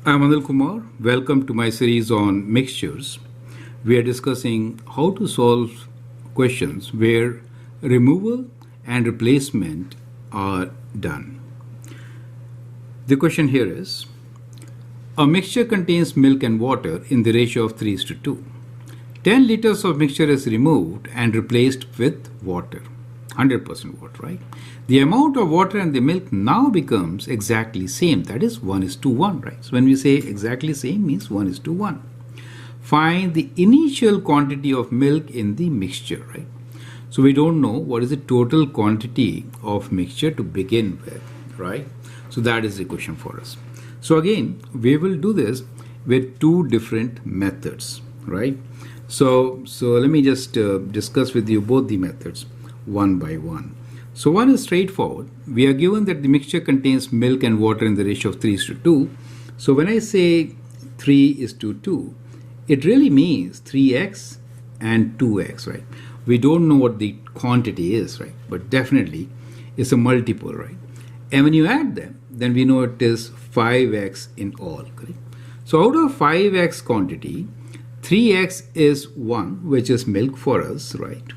I'm Anil Kumar. Welcome to my series on mixtures. We are discussing how to solve questions where removal and replacement are done. The question here is, a mixture contains milk and water in the ratio of 3:2. 10 liters of mixture is removed and replaced with water. 100% water, right? The amount of water and the milk now becomes exactly same. That is 1:1, right? So when we say exactly same means 1:1. Find the initial quantity of milk in the mixture, right? So we don't know what is the total quantity of mixture to begin with, right? So that is the question for us. So again, we will do this with two different methods, right? So let me just discuss with you both the methods one by one. So one is straightforward. We are given that the mixture contains milk and water in the ratio of 3:2. So when I say 3:2, it really means 3x and 2x, right? We don't know what the quantity is, right? But definitely it's a multiple, right? And when you add them, then we know it is 5x in all, correct? So out of 5x quantity, 3x is 1, which is milk for us, right?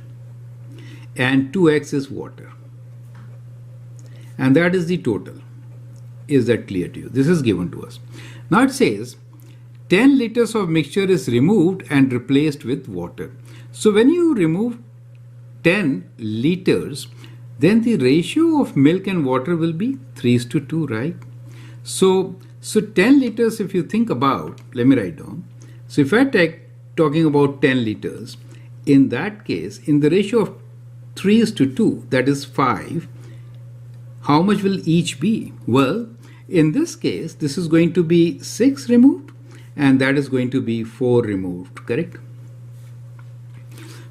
And 2x is water. And that is the total. Is that clear to you? This is given to us. Now it says 10 liters of mixture is removed and replaced with water. So when you remove 10 liters, then the ratio of milk and water will be 3:2, right? So 10 liters, if you think about, let me write down. So if I take talking about 10 liters, in that case, in the ratio of 3:2, that is 5, how much will each be? Well, in this case, this is going to be 6 removed and that is going to be 4 removed, correct?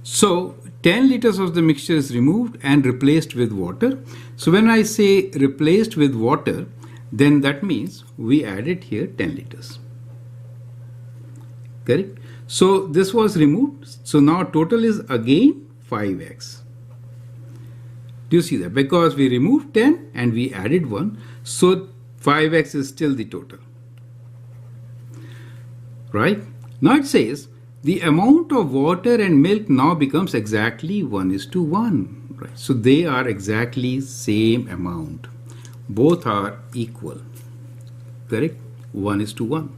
So 10 liters of the mixture is removed and replaced with water. So when I say replaced with water, then that means we added here 10 liters. Correct? So this was removed. So now total is again 5x. Do you see that? Because we removed 10 and we added 1. So 5x is still the total. Right? Now it says the amount of water and milk now becomes exactly 1:1. Right? So they are exactly same amount. Both are equal. Correct? 1:1.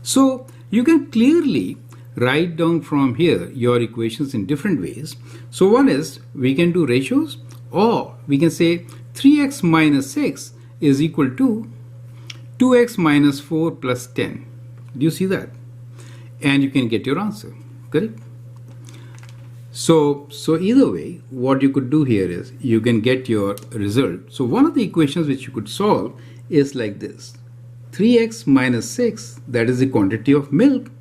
So you can clearly write down from here your equations in different ways. So one is we can do ratios, or we can say 3x minus 6 is equal to 2x minus 4 plus 10. Do you see that? And you can get your answer, correct? So either way, what you could do here is you can get your result. So one of the equations which you could solve is like this. 3x minus 6, that is the quantity of milk,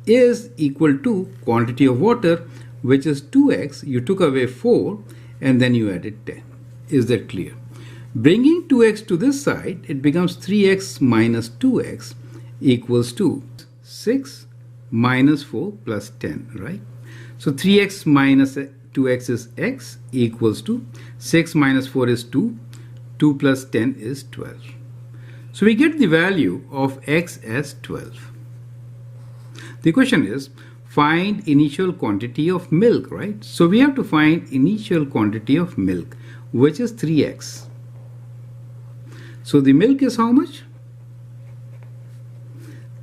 is equal to quantity of water, which is 2x. You took away 4 and then you added 10. Is that clear? Bringing 2x to this side, it becomes 3x minus 2x equals to 6 minus 4 plus 10, right? So 3x minus 2x is x equals to 6 minus 4 is 2, 2 plus 10 is 12. So we get the value of x as 12. The question is, find initial quantity of milk, right? So we have to find initial quantity of milk, which is 3x. So the milk is how much?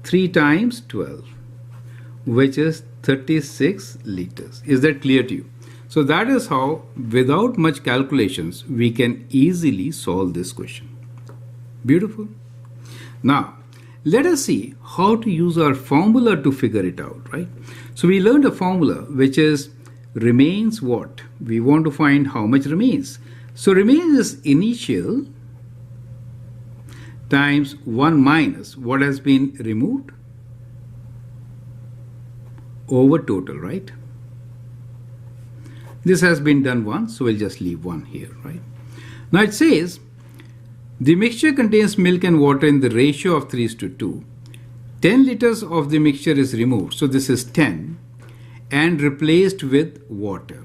3 times 12, which is 36 liters. Is that clear to you? So that is how, without much calculations, we can easily solve this question. Beautiful. Now, let us see how to use our formula to figure it out, right? So we learned a formula which is remains what? We want to find how much remains. So remains is initial times 1 minus what has been removed over total, right? This has been done once, so we'll just leave 1 here, right? Now it says the mixture contains milk and water in the ratio of 3:2. 10 liters of the mixture is removed, so this is 10, and replaced with water.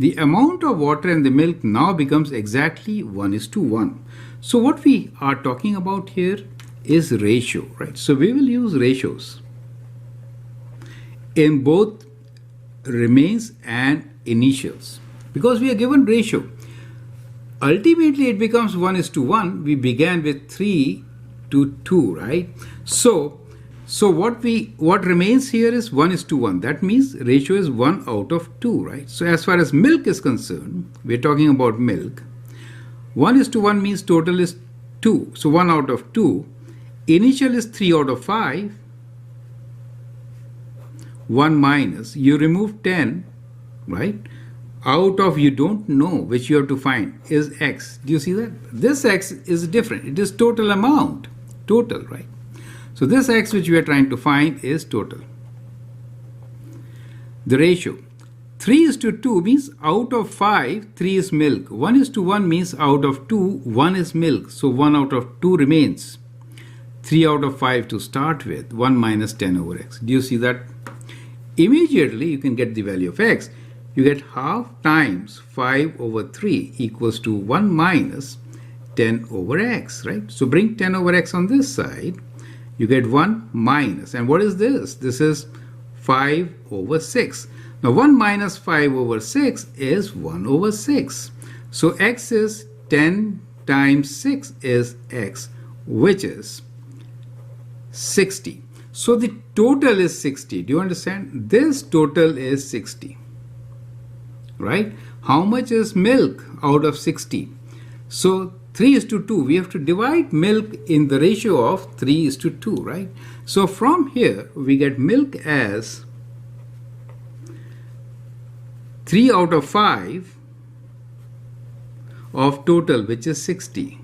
The amount of water in the milk now becomes exactly 1:1. So what we are talking about here is ratio, right? So we will use ratios in both remains and initials because we are given ratio. Ultimately, it becomes 1:1. We began with 3:2, right? So what remains here is 1:1. That means ratio is 1/2, right? So as far as milk is concerned, we're talking about milk. 1:1 means total is 2. So 1/2. Initial is 3/5. 1 minus. You remove 10, right? Out of you don't know which you have to find is x. Do you see that? This x is different. It is total amount. Total, right? So this x which we are trying to find is total. The ratio. 3:2 means out of 5, 3 is milk. 1:1 means out of 2, 1 is milk. So 1/2 remains. 3/5 to start with. 1 minus 10/x. Do you see that? Immediately you can get the value of x. You get half times 5/3 equals to 1 minus 10/x, right? So bring 10/x on this side. You get 1 minus. And what is this? This is 5/6. Now 1 minus 5/6 is 1/6. So x is 10 times 6 is x, which is 60. So the total is 60. Do you understand? This total is 60. Right? How much is milk out of 60? So 3:2. We have to divide milk in the ratio of 3:2, right? So from here we get milk as 3/5 of total, which is 60.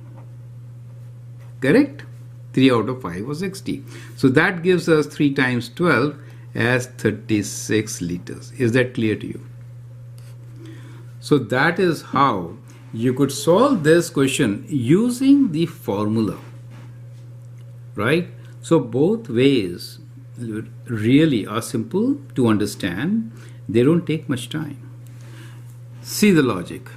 Correct? 3/5 was 60. So that gives us 3 times 12 as 36 liters. Is that clear to you? So that is how you could solve this question using the formula, right? So both ways really are simple to understand. They don't take much time. See the logic.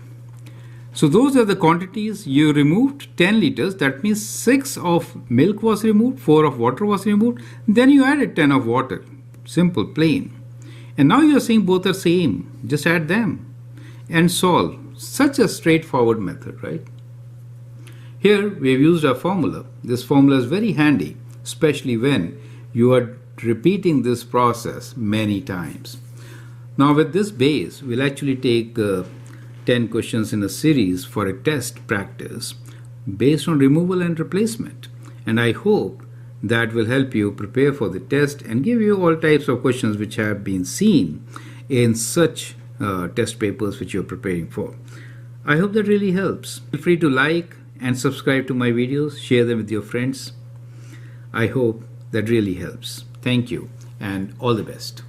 So those are the quantities. You removed 10 liters. That means 6 of milk was removed, 4 of water was removed. Then you added 10 of water. Simple, plain. And now you're saying both are same. Just add them and solve. Such a straightforward method, right? Here we have used a formula. This formula is very handy, especially when you are repeating this process many times. Now with this base, we'll actually take 10 questions in a series for a test practice based on removal and replacement. And I hope that will help you prepare for the test and give you all types of questions which have been seen in such test papers which you're preparing for. I hope that really helps. Feel free to like and subscribe to my videos, share them with your friends. I hope that really helps. Thank you and all the best.